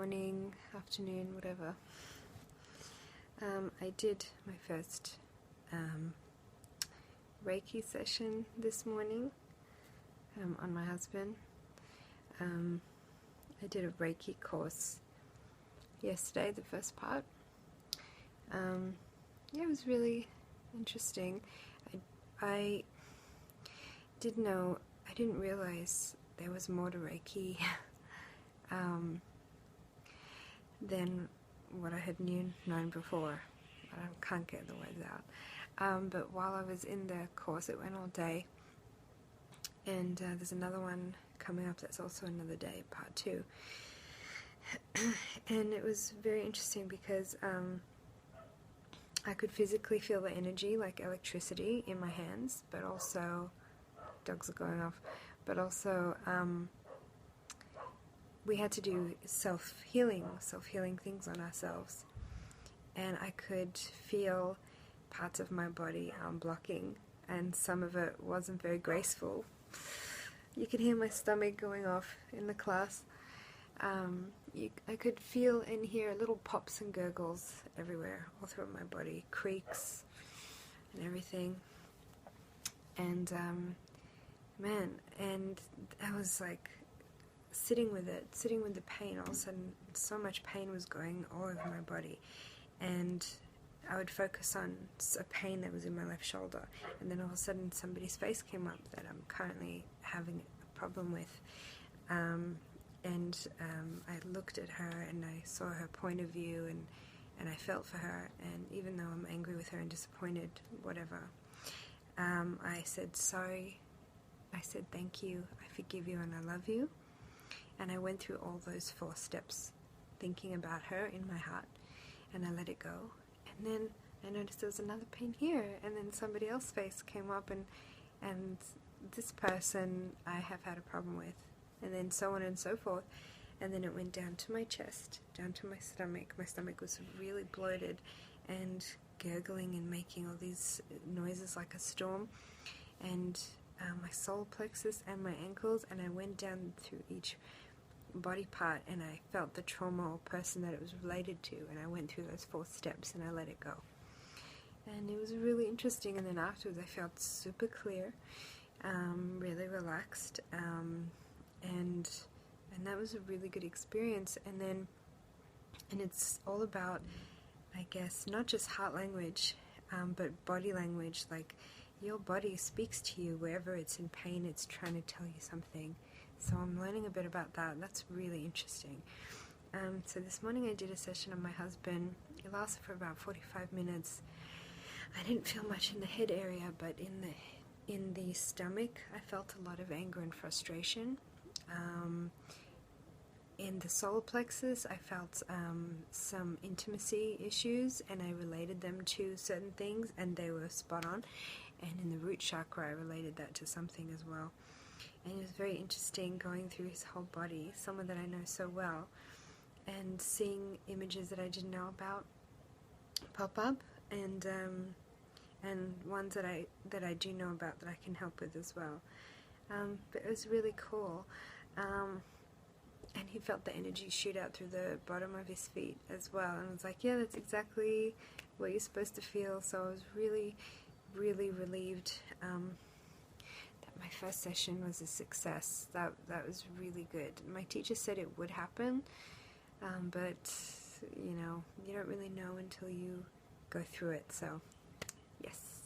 morning, afternoon, whatever. I did my first reiki session this morning on my husband. I did a reiki course yesterday, the first part. Yeah, it was really interesting. I didn't realize there was more to reiki than what I had known before. I can't get the words out. But while I was in the course, it went all day, and there's another one coming up that's also another day, part 2. And it was very interesting because I could physically feel the energy, like electricity, in my hands, but also, dogs are going off, but also we had to do self-healing things on ourselves. And I could feel parts of my body blocking, and some of it wasn't very graceful. You could hear my stomach going off in the class. I could feel and hear little pops and gurgles everywhere, all through my body, creaks and everything. And man, and I was like sitting with the pain. All of a sudden, so much pain was going all over my body, and I would focus on a pain that was in my left shoulder, and then all of a sudden somebody's face came up that I'm currently having a problem with, and I looked at her and I saw her point of view, and I felt for her, and even though I'm angry with her and disappointed, whatever, I said sorry, I said thank you, I forgive you, and I love you. And I went through all those 4 steps, thinking about her in my heart, and I let it go. And then I noticed there was another pain here, and then somebody else's face came up, and this person I have had a problem with, and then so on and so forth. And then it went down to my chest, down to my stomach. My stomach was really bloated and gurgling and making all these noises like a storm, and my solar plexus and my ankles, and I went down through each body part, and I felt the trauma or person that it was related to, and I went through those 4 steps and I let it go. And it was really interesting, and then afterwards I felt super clear, really relaxed, and that was a really good experience. And it's all about, I guess, not just heart language, but body language. Like, your body speaks to you wherever it's in pain, it's trying to tell you something. So I'm learning a bit about that. That's really interesting. So this morning I did a session on my husband. It lasted for about 45 minutes. I didn't feel much in the head area, but in the stomach I felt a lot of anger and frustration. In the solar plexus I felt some intimacy issues, and I related them to certain things, and they were spot on. And in the root chakra I related that to something as well. And it was very interesting going through his whole body, someone that I know so well, and seeing images that I didn't know about pop up, and ones that I do know about that I can help with as well. But it was really cool. And he felt the energy shoot out through the bottom of his feet as well, and I was like, yeah, that's exactly what you're supposed to feel. So I was really, really relieved that my first session was a success. That was really good. My teacher said it would happen, but you don't really know until you go through it. So yes.